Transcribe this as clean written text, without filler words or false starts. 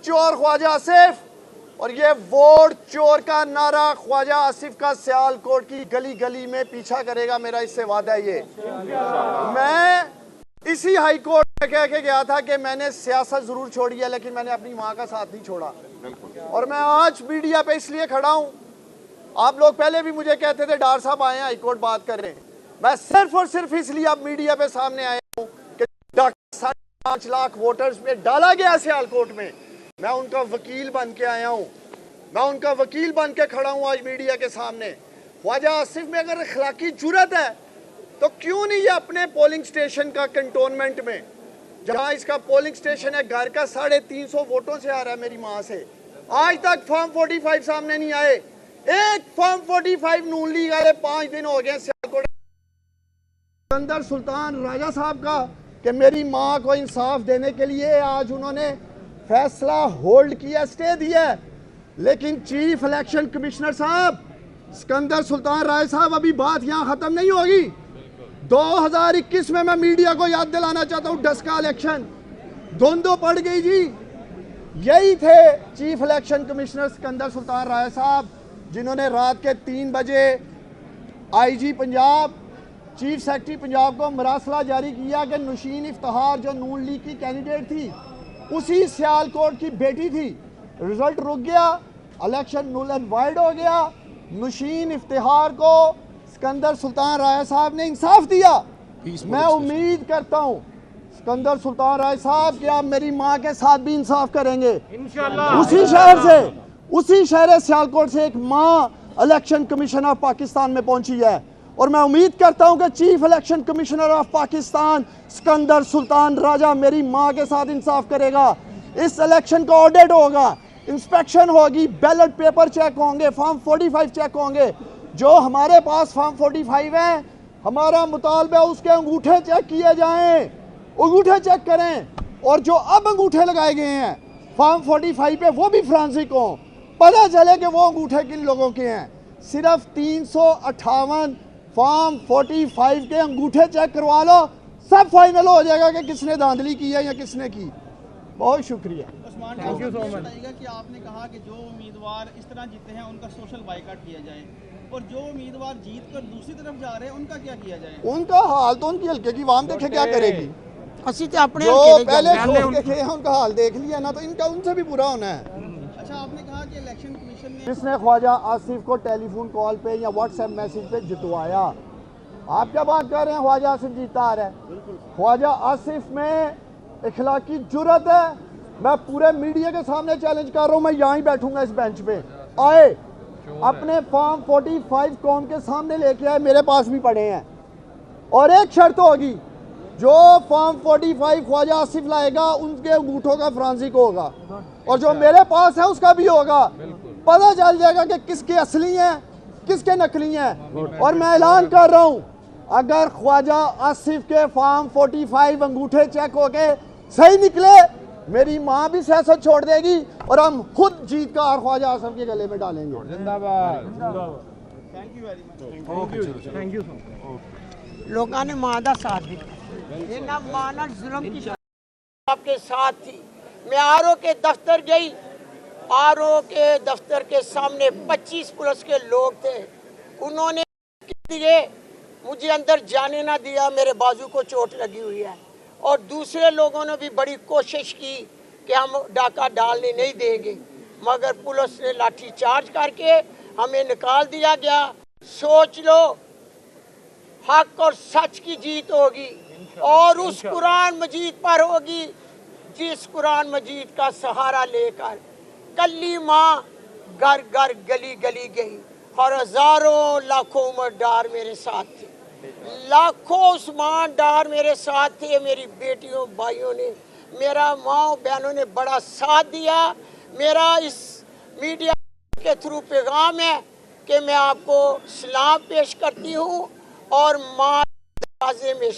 चोर ख्वाजा आसिफ, और ये वोट चोर का नारा ख्वाजा आसिफ का सियालकोट की गली गली में पीछा करेगा। मेरा इससे वादा है। ये मैं इसी हाई कोर्ट में कह के गया था कि मैंने सियासत जरूर छोड़ी है, लेकिन मैंने अपनी माँ का साथ नहीं छोड़ा। और मैं आज मीडिया पे इसलिए खड़ा हूँ। आप लोग पहले भी मुझे कहते थे डॉक्टर साहब आए हैं, हाई कोर्ट बात कर रहे हैं। मैं सिर्फ और सिर्फ इसलिए अब मीडिया पे सामने आया हूँ कि 5 लाख वोटर्स में डाला गया सियालकोट में, मैं उनका वकील बन के आया हूँ। मैं उनका वकील बन के खड़ा हूँ आज मीडिया के सामने। ख्वाजा आसिफ में अगर अखलाकी जुर्रत है तो क्यों नहीं ये अपने पोलिंग स्टेशन का कंटोनमेंट में, जहाँ इसका पोलिंग स्टेशन है, घर का 350 वोटों से आ रहा है मेरी माँ से, आज तक फॉर्म 45 सामने नहीं आए। एक फॉर्म 45 नून लीग आए 5 दिन हो गए सियालकोट। सिकंदर सुल्तान राजा साहब का कि मेरी माँ को इंसाफ देने के लिए आज उन्होंने फैसला होल्ड किया, स्टे दिया। लेकिन चीफ इलेक्शन कमिश्नर साहब सिकंदर सुल्तान राय साहब, अभी बात यहाँ खत्म नहीं होगी। 2021 में मैं मीडिया को याद दिलाना चाहता हूँ, डस्का इलेक्शन धुंध पड़ गई जी। यही थे chief election commissioner Sikandar Sultan राय साहब, जिन्होंने रात के 3 बजे IG Punjab, chief secretary Punjab को मरासला जारी किया कि नुशीन इफ्तिखार जो नून लीग की कैंडिडेट थी, उसी सियालकोट की बेटी थी। रिजल्ट रुक गया, इलेक्शन नुल एंड वाइड हो गया। नुशीन इफ्तिखार को सिकंदर सुल्तान राय साहब ने इंसाफ दिया। मैं उम्मीद करता हूँ सिकंदर सुल्तान राय साहब कि आप मेरी माँ के साथ भी इंसाफ करेंगे। इंशाअल्लाह उसी शहर सियालकोट से एक माँ इलेक्शन कमीशन ऑफ पाकिस्तान में पहुंची है, और मैं उम्मीद करता हूं कि chief election commissioner of Pakistan Sikandar Sultan Raja मेरी मां के साथ इंसाफ करेगा। इस इलेक्शन का ऑडिट होगा, इंस्पेक्शन होगी, बैलेट पेपर चेक होंगे, फॉर्म 45 चेक होंगे। जो हमारे पास फॉर्म 45 है, हमारा मुतालबा उसके अंगूठे चेक किए जाएं, अंगूठे चेक करें। और जो अब अंगूठे लगाए गए हैं फॉर्म 45 पे, वो भी फ्रांसिक हो, पता चले कि वो अंगूठे किन लोगों के हैं। सिर्फ 358 फॉर्म 45 के अंगूठे चेक करवा लो, सब फाइनल हो जाएगा कि किसने धांधली की है या किसने की। बहुत शुक्रिया। Thank you so much. कि आपने कहा कि जो उम्मीदवार इस तरह जीते हैं उनका सोशल बाइकाट किया जाए, और जो उम्मीदवार जीत कर दूसरी तरफ जा रहे हैं उनका क्या किया जाए? उनका हाल तो उनकी हल्के की वाम देखे क्या करेगी। अपने जो पहले देखे हैं उनका हाल देख लिया ना, तो इनका उनसे भी बुरा होना है। अच्छा, आपने कहा कि इलेक्शन कमीशन ने जिसने ख्वाजा आसिफ को टेलीफोन कॉल पे या व्हाट्सएप मैसेज पे जितवाया, आप क्या बात कर रहे हैं ख्वाजा आसिफ जीता आ रहा है? ख्वाजा आसिफ में इखलाकी जुर्रत है। मैं पूरे मीडिया के सामने चैलेंज कर रहा हूँ, मैं यहाँ ही बैठूंगा इस बेंच पे, आए अपने फॉर्म 45 कौम के सामने लेके आए, मेरे पास भी पड़े हैं। और एक शर्त होगी, जो फॉर्म 45 ख्वाजा आसिफ लाएगा उनके अंगूठों का फ्रांसिक होगा, और जो मेरे पास है उसका भी होगा। पता चल जाएगा कि किसके असली हैं किसके नकली हैं। और मैं ऐलान कर रहा हूं, अगर ख्वाजा आसिफ के फॉर्म 45 अंगूठे चेक होके सही निकले, मेरी माँ भी सियासत छोड़ देगी और हम खुद जीत का हार ख्वाजा आसिफ के गले में डालेंगे। Thank you very much. Thank you लोगों ने मादा साथ दिया, ये ना माना जुल्म की आपके साथ थी। मैं आरओ के दफ्तर गई, आरओ के दफ्तर के सामने 25 पुलिस के लोग थे। उन्होंने दिए, मुझे अंदर जाने ना दिया, मेरे बाजू को चोट लगी हुई है। और दूसरे लोगों ने भी बड़ी कोशिश की कि हम डाका डालने नहीं देंगे, मगर पुलिस ने लाठी चार्ज करके हमें निकाल दिया गया। सोच लो, हक और सच की जीत होगी, और उस कुरान मजीद पर होगी जिस कुरान मजीद का सहारा लेकर कल्ली माँ घर घर गली गली गई, और हजारों लाखों उम्रदार मेरे साथ थे, लाखों उस्मान डार मेरे साथ थे। मेरी बेटियों भाइयों ने, मेरा माँ बहनों ने बड़ा साथ दिया। मेरा इस मीडिया के थ्रू पैगाम है कि मैं आपको सलाम पेश करती हूँ, और माँ दरवाजे में